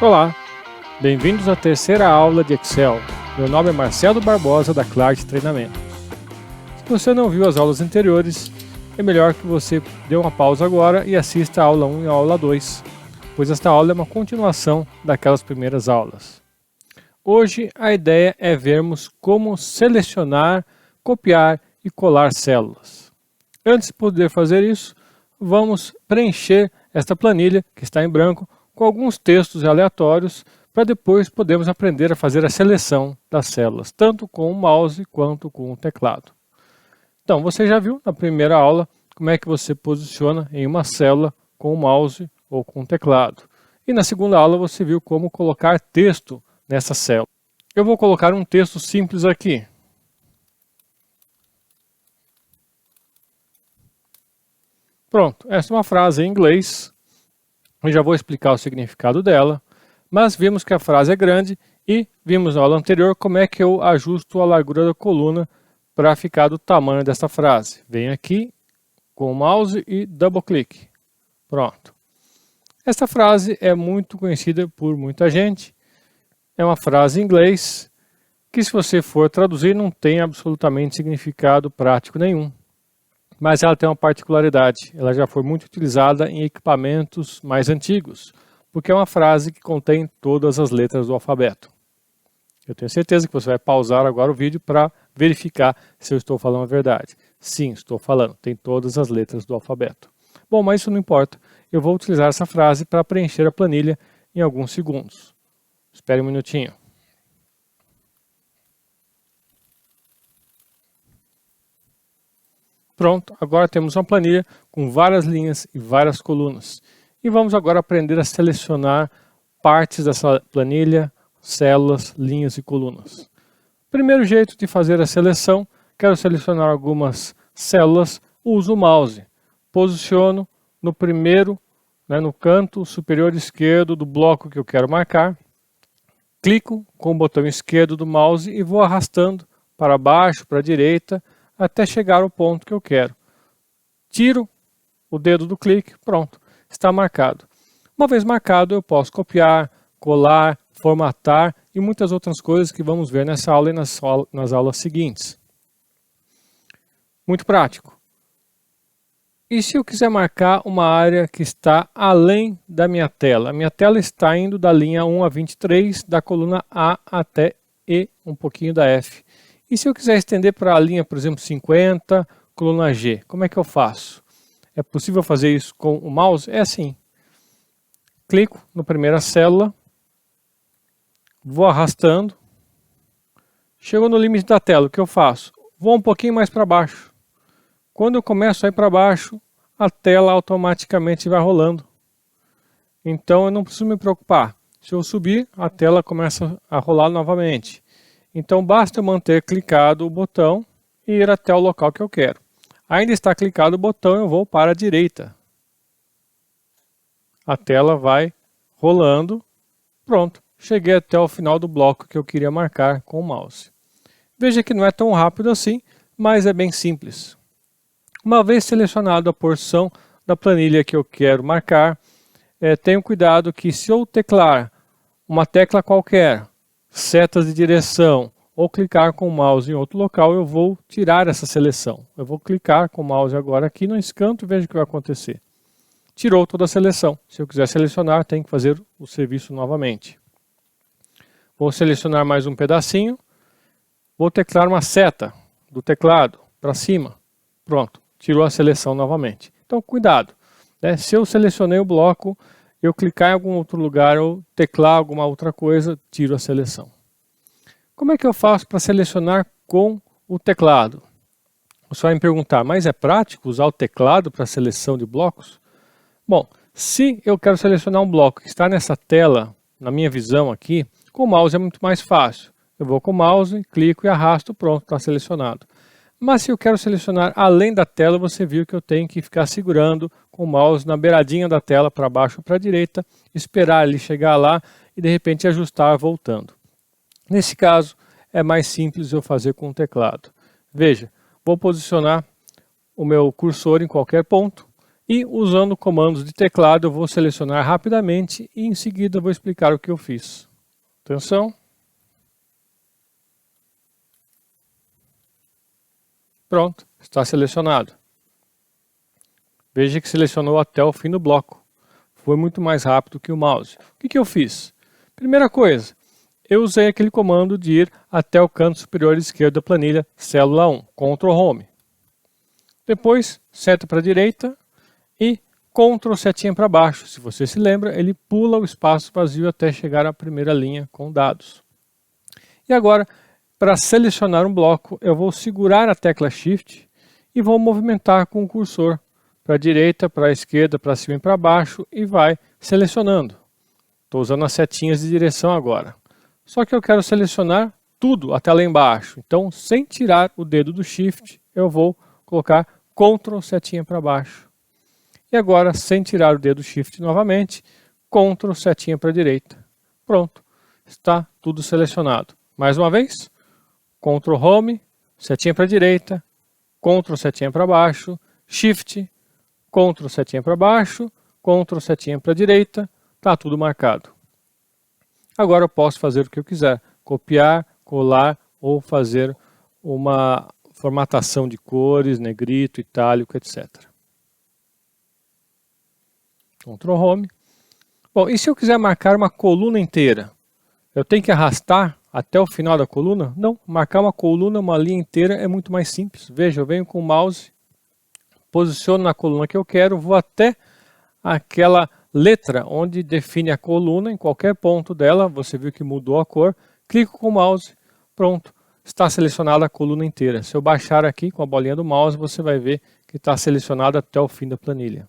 Olá, bem-vindos à terceira aula de Excel. Meu nome é Marcelo Barbosa da Clart Treinamentos. Se você não viu as aulas anteriores, é melhor que você dê uma pausa agora e assista a aula 1 e a aula 2, pois esta aula é uma continuação daquelas primeiras aulas. Hoje a ideia é vermos como selecionar, copiar e colar células. Antes de poder fazer isso, vamos preencher esta planilha, que está em branco, com alguns textos aleatórios, para depois podermos aprender a fazer a seleção das células, tanto com o mouse quanto com o teclado. Então, você já viu na primeira aula como é que você posiciona em uma célula com o mouse ou com o teclado. E na segunda aula você viu como colocar texto nessa célula. Eu vou colocar um texto simples aqui. Pronto, essa é uma frase em inglês. Eu já vou explicar o significado dela, mas vimos que a frase é grande e vimos na aula anterior como é que eu ajusto a largura da coluna para ficar do tamanho dessa frase. Venho aqui com o mouse e double clique. Pronto. Esta frase é muito conhecida por muita gente. É uma frase em inglês que, se você for traduzir, não tem absolutamente significado prático nenhum. Mas ela tem uma particularidade, ela já foi muito utilizada em equipamentos mais antigos, porque é uma frase que contém todas as letras do alfabeto. Eu tenho certeza que você vai pausar agora o vídeo para verificar se eu estou falando a verdade. Sim, estou falando, tem todas as letras do alfabeto. Bom, mas isso não importa, eu vou utilizar essa frase para preencher a planilha em alguns segundos. Espere um minutinho. Pronto, agora temos uma planilha com várias linhas e várias colunas. E vamos agora aprender a selecionar partes dessa planilha, células, linhas e colunas. Primeiro jeito de fazer a seleção, quero selecionar algumas células, uso o mouse. Posiciono no primeiro, no canto superior esquerdo do bloco que eu quero marcar. Clico com o botão esquerdo do mouse e vou arrastando para baixo, para a direita, até chegar ao ponto que eu quero. Tiro o dedo do clique, pronto, está marcado. Uma vez marcado, eu posso copiar, colar, formatar e muitas outras coisas que vamos ver nessa aula e nas aulas seguintes. Muito prático. E se eu quiser marcar uma área que está além da minha tela? A minha tela está indo da linha 1 a 23, da coluna A até E, um pouquinho da F. E se eu quiser estender para a linha, por exemplo, 50, coluna G, como é que eu faço? É possível fazer isso com o mouse? É assim. Clico na primeira célula, vou arrastando, chegou no limite da tela, o que eu faço? Vou um pouquinho mais para baixo. Quando eu começo a ir para baixo, a tela automaticamente vai rolando. Então eu não preciso me preocupar. Se eu subir, a tela começa a rolar novamente. Então basta eu manter clicado o botão e ir até o local que eu quero. Ainda está clicado o botão, eu vou para a direita. A tela vai rolando. Pronto, cheguei até o final do bloco que eu queria marcar com o mouse. Veja que não é tão rápido assim, mas é bem simples. Uma vez selecionado a porção da planilha que eu quero marcar, tenho cuidado que se eu teclar uma tecla qualquer, setas de direção ou clicar com o mouse em outro local, eu vou tirar essa seleção. Eu vou clicar com o mouse agora aqui nesse canto e veja o que vai acontecer. Tirou toda a seleção. Se eu quiser selecionar, tenho que fazer o serviço novamente. Vou selecionar mais um pedacinho. Vou teclar uma seta do teclado para cima. Pronto, tirou a seleção novamente. Então, cuidado. Se eu selecionei o bloco, eu clicar em algum outro lugar ou teclar alguma outra coisa, tiro a seleção. Como é que eu faço para selecionar com o teclado? Você vai me perguntar, mas é prático usar o teclado para seleção de blocos? Bom, se eu quero selecionar um bloco que está nessa tela, na minha visão aqui, com o mouse é muito mais fácil. Eu vou com o mouse, clico e arrasto, pronto, está selecionado. Mas se eu quero selecionar além da tela, você viu que eu tenho que ficar segurando com o mouse na beiradinha da tela, para baixo ou para a direita, esperar ele chegar lá e de repente ajustar voltando. Nesse caso, é mais simples eu fazer com o teclado. Veja, vou posicionar o meu cursor em qualquer ponto E usando comandos de teclado eu vou selecionar rapidamente e em seguida vou explicar o que eu fiz. Atenção. Pronto, está selecionado. Veja que selecionou até o fim do bloco. Foi muito mais rápido que o mouse. O que eu fiz? Primeira coisa, eu usei aquele comando de ir até o canto superior esquerdo da planilha, célula 1, Ctrl Home. Depois, seta para a direita e Ctrl setinha para baixo. Se você se lembra, ele pula o espaço vazio até chegar à primeira linha com dados. E agora, para selecionar um bloco, eu vou segurar a tecla Shift e vou movimentar com o cursor para a direita, para a esquerda, para cima e para baixo e vai selecionando. Estou usando as setinhas de direção agora. Só que eu quero selecionar tudo até lá embaixo. Então, sem tirar o dedo do Shift, eu vou colocar Ctrl setinha para baixo. E agora, sem tirar o dedo do Shift novamente, Ctrl setinha para a direita. Pronto, está tudo selecionado. Mais uma vez, Ctrl Home, setinha para a direita, Ctrl setinha para baixo, Shift, Ctrl setinha para baixo, Ctrl setinha para a direita, está tudo marcado. Agora eu posso fazer o que eu quiser, copiar, colar ou fazer uma formatação de cores, negrito, itálico, etc. Ctrl Home. Bom, e se eu quiser marcar uma coluna inteira? Eu tenho que arrastar até o final da coluna? Não, marcar uma coluna, uma linha inteira é muito mais simples. Veja, eu venho com o mouse, posiciono na coluna que eu quero, vou até aquela letra onde define a coluna, em qualquer ponto dela, você viu que mudou a cor, clico com o mouse, pronto, está selecionada a coluna inteira. Se eu baixar aqui com a bolinha do mouse, você vai ver que está selecionado até o fim da planilha.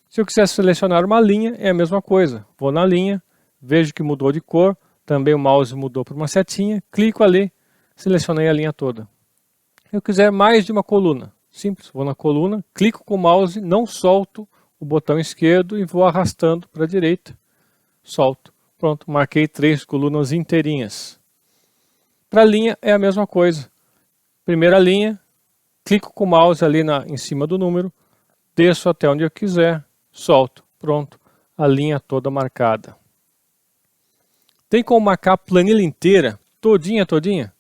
Se eu quiser selecionar uma linha, é a mesma coisa. Vou na linha, vejo que mudou de cor, também o mouse mudou para uma setinha, clico ali, selecionei a linha toda. Se eu quiser mais de uma coluna, simples, vou na coluna, clico com o mouse, não solto o botão esquerdo e vou arrastando para a direita, solto. Pronto, marquei 3 colunas inteirinhas. Para a linha é a mesma coisa. Primeira linha, clico com o mouse ali em cima do número, desço até onde eu quiser, solto. Pronto, a linha toda marcada. Tem como marcar a planilha inteira, todinha?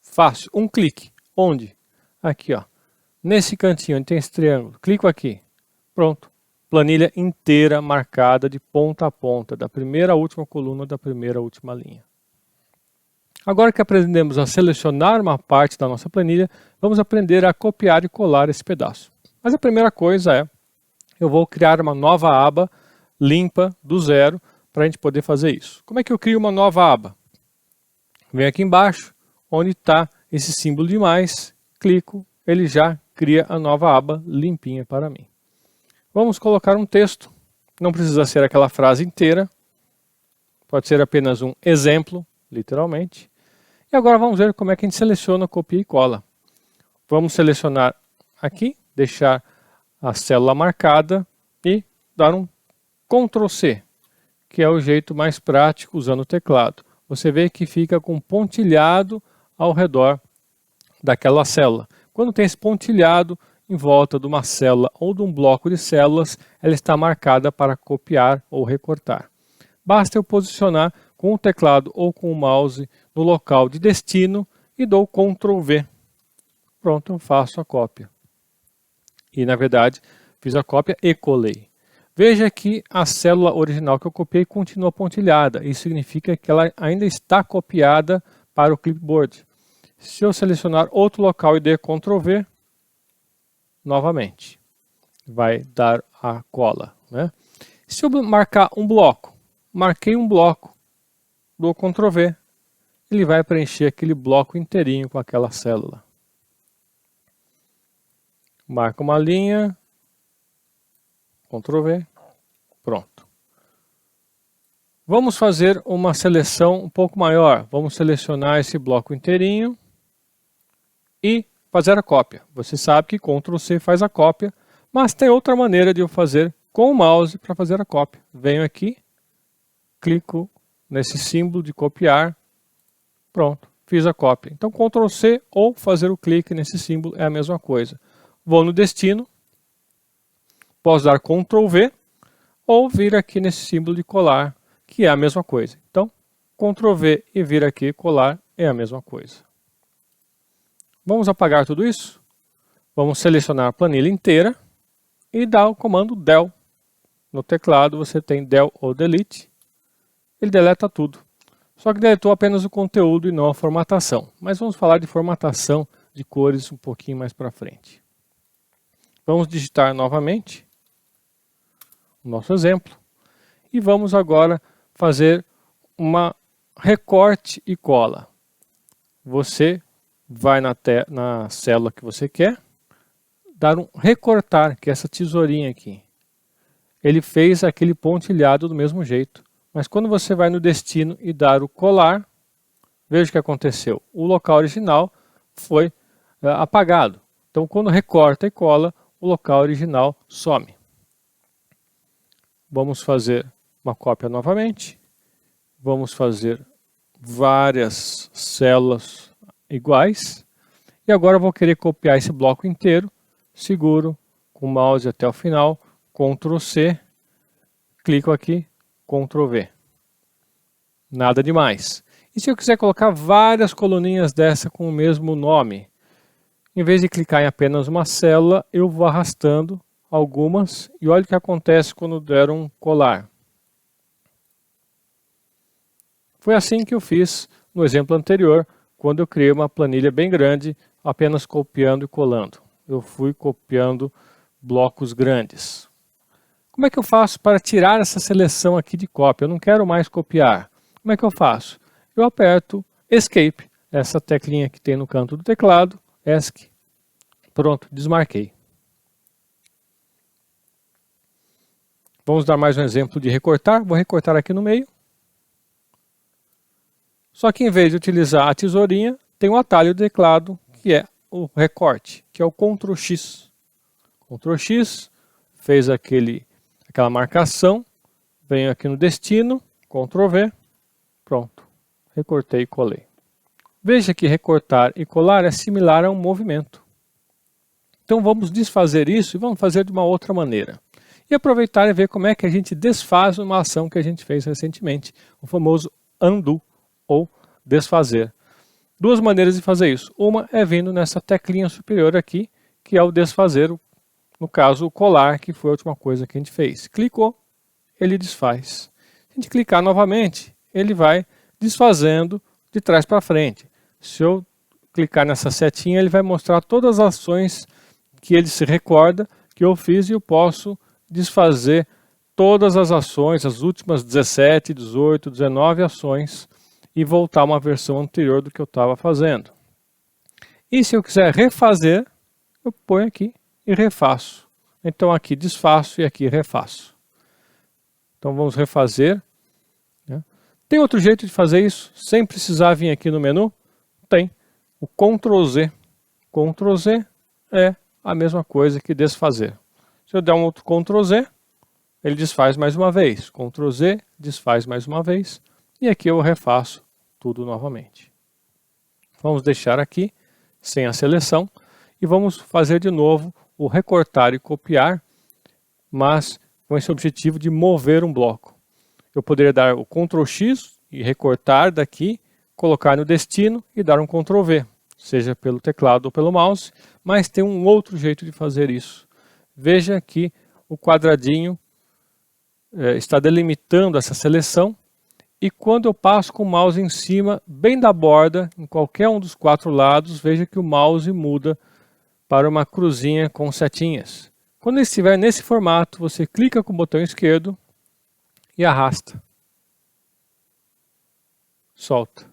Fácil, um clique. Onde? Aqui, ó. Nesse cantinho onde tem esse triângulo, clico aqui. Pronto, planilha inteira marcada de ponta a ponta, da primeira à última coluna, da primeira à última linha. Agora que aprendemos a selecionar uma parte da nossa planilha, vamos aprender a copiar e colar esse pedaço. Mas a primeira coisa é, eu vou criar uma nova aba limpa do zero para a gente poder fazer isso. Como é que eu crio uma nova aba? Venho aqui embaixo, onde está esse símbolo de mais, clico, ele já cria a nova aba limpinha para mim. Vamos colocar um texto, não precisa ser aquela frase inteira, pode ser apenas um exemplo, literalmente. E agora vamos ver como é que a gente seleciona, copia e cola. Vamos selecionar aqui, deixar a célula marcada e dar um Ctrl C, que é o jeito mais prático usando o teclado. Você vê que fica com pontilhado ao redor daquela célula. Quando tem esse pontilhado em volta de uma célula ou de um bloco de células, ela está marcada para copiar ou recortar. Basta eu posicionar com o teclado ou com o mouse no local de destino e dou Ctrl V. Pronto, eu faço a cópia. E na verdade, fiz a cópia e colei. Veja que a célula original que eu copiei continua pontilhada. Isso significa que ela ainda está copiada para o clipboard. Se eu selecionar outro local e der Ctrl V, novamente, vai dar a cola, né? Se eu marcar um bloco, marquei um bloco, dou Ctrl V, ele vai preencher aquele bloco inteirinho com aquela célula. Marca uma linha, Ctrl V, pronto. Vamos fazer uma seleção um pouco maior. Vamos selecionar esse bloco inteirinho e fazer a cópia. Você sabe que Ctrl C faz a cópia, mas tem outra maneira de eu fazer com o mouse para fazer a cópia. Venho aqui, clico nesse símbolo de copiar, pronto, fiz a cópia. Então Ctrl C ou fazer o clique nesse símbolo é a mesma coisa. Vou no destino, Posso dar Ctrl V ou vir aqui nesse símbolo de colar, que é a mesma coisa. Então, Ctrl V e vir aqui colar é a mesma coisa. Vamos apagar tudo isso? Vamos selecionar a planilha inteira e dar o comando del. No teclado você tem del ou delete. Ele deleta tudo. Só que deletou apenas o conteúdo e não a formatação. Mas vamos falar de formatação de cores um pouquinho mais para frente. Vamos digitar novamente o nosso exemplo. E vamos agora fazer uma recorte e cola. Você vai na célula que você quer, dar um recortar, que é essa tesourinha aqui. Ele fez aquele pontilhado do mesmo jeito. Mas quando você vai no destino e dar o colar, veja o que aconteceu. O local original foi apagado. Então, quando recorta e cola, o local original some. Vamos fazer uma cópia novamente. Vamos fazer várias células iguais. E agora eu vou querer copiar esse bloco inteiro. Seguro com o mouse até o final. Ctrl C. Clico aqui. Ctrl V. Nada demais. E se eu quiser colocar várias coluninhas dessa com o mesmo nome? Em vez de clicar em apenas uma célula, eu vou arrastando algumas e olha o que acontece quando der um colar. Foi assim que eu fiz no exemplo anterior, quando eu criei uma planilha bem grande, apenas copiando e colando. Eu fui copiando blocos grandes. Como é que eu faço para tirar essa seleção aqui de cópia? Eu não quero mais copiar. Como é que eu faço? Eu aperto Escape, essa teclinha que tem no canto do teclado, ESC. Pronto, desmarquei. Vamos dar mais um exemplo de recortar. Vou recortar aqui no meio. Só que em vez de utilizar a tesourinha, tem um atalho do teclado, que é o recorte, que é o Ctrl X. Ctrl X, fez aquela marcação, venho aqui no destino, Ctrl V, pronto, recortei e colei. Veja que recortar e colar é similar a um movimento. Então vamos desfazer isso e vamos fazer de uma outra maneira. E aproveitar e ver como é que a gente desfaz uma ação que a gente fez recentemente, o famoso undo, ou desfazer. Duas maneiras de fazer isso. Uma é vindo nessa teclinha superior aqui, que é o desfazer, no caso o colar, que foi a última coisa que a gente fez. Clicou, ele desfaz. Se a gente clicar novamente, ele vai desfazendo de trás para frente. Se eu clicar nessa setinha, ele vai mostrar todas as ações que ele se recorda que eu fiz e eu posso desfazer todas as ações, as últimas 17, 18, 19 ações e voltar a uma versão anterior do que eu estava fazendo. E se eu quiser refazer, eu ponho aqui e refaço. Então aqui desfaço e aqui refaço. Então vamos refazer. Tem outro jeito de fazer isso sem precisar vir aqui no menu? Tem. O Ctrl Z. Ctrl Z é a mesma coisa que desfazer. Se eu der um outro Ctrl Z, ele desfaz mais uma vez. Ctrl Z, desfaz mais uma vez. E aqui eu refaço tudo novamente. Vamos deixar aqui, sem a seleção, e vamos fazer de novo o recortar e copiar, mas com esse objetivo de mover um bloco. Eu poderia dar o Ctrl X e recortar daqui, colocar no destino e dar um Ctrl V, seja pelo teclado ou pelo mouse, mas tem um outro jeito de fazer isso. Veja que o quadradinho está delimitando essa seleção e quando eu passo com o mouse em cima, bem da borda, em qualquer um dos quatro lados, veja que o mouse muda para uma cruzinha com setinhas. Quando ele estiver nesse formato, você clica com o botão esquerdo e arrasta. Solta.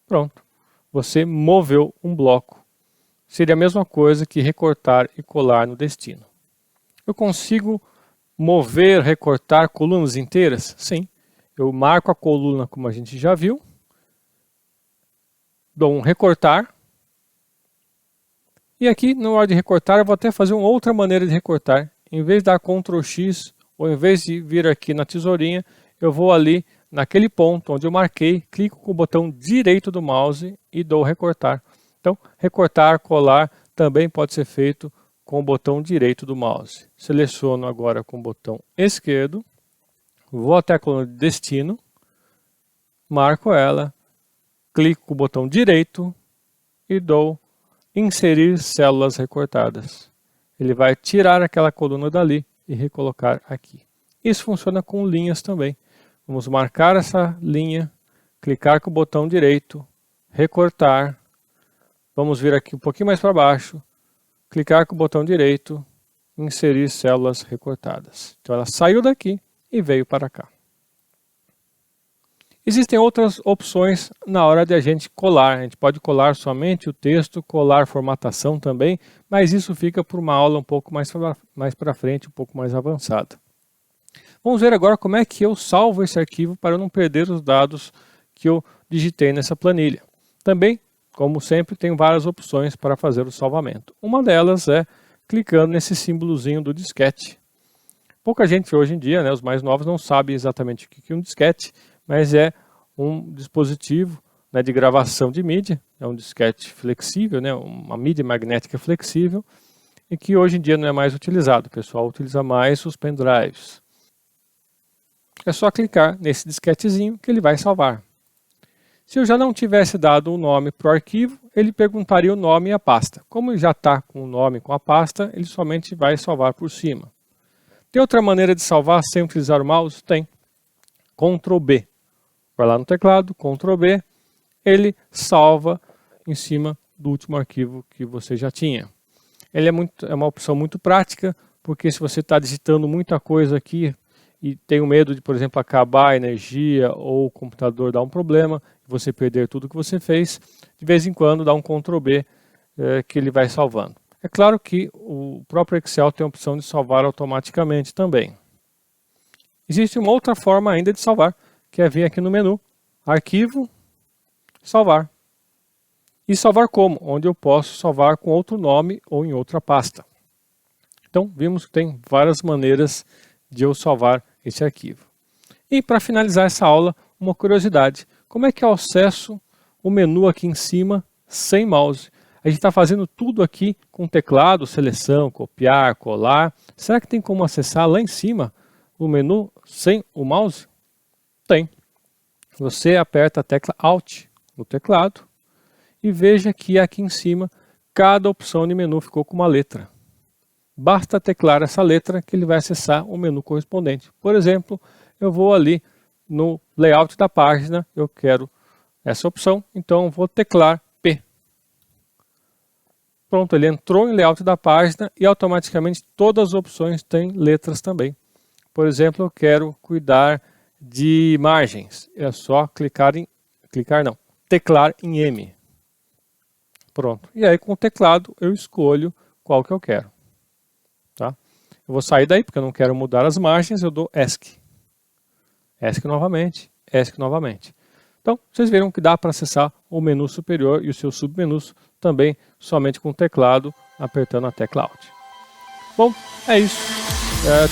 Pronto. Você moveu um bloco. Seria a mesma coisa que recortar e colar no destino. Eu consigo mover, recortar colunas inteiras? Sim. Eu marco a coluna como a gente já viu. Dou um recortar. E aqui, na hora de recortar, eu vou até fazer uma outra maneira de recortar. Em vez de dar Ctrl X, ou em vez de vir aqui na tesourinha, eu vou ali naquele ponto onde eu marquei, clico com o botão direito do mouse e dou recortar. Então, recortar, colar, também pode ser feito com o botão direito do mouse. Seleciono agora com o botão esquerdo, vou até a coluna de destino, marco ela, clico com o botão direito e dou inserir células recortadas. Ele vai tirar aquela coluna dali e recolocar aqui. Isso funciona com linhas também. Vamos marcar essa linha, clicar com o botão direito, recortar. Vamos vir aqui um pouquinho mais para baixo, clicar com o botão direito, inserir células recortadas. Então ela saiu daqui e veio para cá. Existem outras opções na hora de a gente colar. A gente pode colar somente o texto, colar formatação também, mas isso fica para uma aula um pouco mais para frente, um pouco mais avançada. Vamos ver agora como é que eu salvo esse arquivo para eu não perder os dados que eu digitei nessa planilha. Também, como sempre, tem várias opções para fazer o salvamento. Uma delas é clicando nesse símbolozinho do disquete. Pouca gente hoje em dia, né, os mais novos, não sabem exatamente o que é um disquete, mas é um dispositivo, né, de gravação de mídia, é um disquete flexível, né, uma mídia magnética flexível, e que hoje em dia não é mais utilizado. O pessoal utiliza mais os pendrives. É só clicar nesse disquetezinho que ele vai salvar. Se eu já não tivesse dado o nome para o arquivo, ele perguntaria o nome e a pasta. Como ele já está com o nome com a pasta, ele somente vai salvar por cima. Tem outra maneira de salvar sem utilizar o mouse? Tem. Ctrl B. Vai lá no teclado, Ctrl B, ele salva em cima do último arquivo que você já tinha. Ele é uma opção muito prática, porque se você está digitando muita coisa aqui e tem o medo de, por exemplo, acabar a energia ou o computador dar um problema, e você perder tudo que você fez, de vez em quando dá um Ctrl B que ele vai salvando. É claro que o próprio Excel tem a opção de salvar automaticamente também. Existe uma outra forma ainda de salvar, que é vir aqui no menu, Arquivo, Salvar. E salvar como? Onde eu posso salvar com outro nome ou em outra pasta. Então, vimos que tem várias maneiras de eu salvar esse arquivo. E para finalizar essa aula, uma curiosidade. Como é que eu acesso o menu aqui em cima sem mouse? A gente está fazendo tudo aqui com teclado, seleção, copiar, colar. Será que tem como acessar lá em cima o menu sem o mouse? Tem. Você aperta a tecla Alt no teclado e veja que aqui em cima cada opção de menu ficou com uma letra. Basta teclar essa letra que ele vai acessar o menu correspondente. Por exemplo, eu vou ali no layout da página, eu quero essa opção, então eu vou teclar P. Pronto, ele entrou em layout da página e automaticamente todas as opções têm letras também. Por exemplo, eu quero cuidar de margens. É só teclar em M. Pronto. E aí com o teclado eu escolho qual que eu quero. Tá? Eu vou sair daí porque eu não quero mudar as margens, eu dou ESC. ESC novamente, ESC novamente. Então, vocês viram que dá para acessar o menu superior e os seus submenus também somente com o teclado, apertando a tecla Alt. Bom, é isso.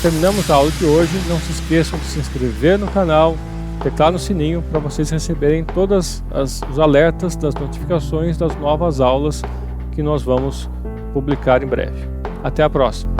Terminamos a aula de hoje. Não se esqueçam de se inscrever no canal, clicar no sininho para vocês receberem todos os alertas das notificações das novas aulas que nós vamos publicar em breve. Até a próxima!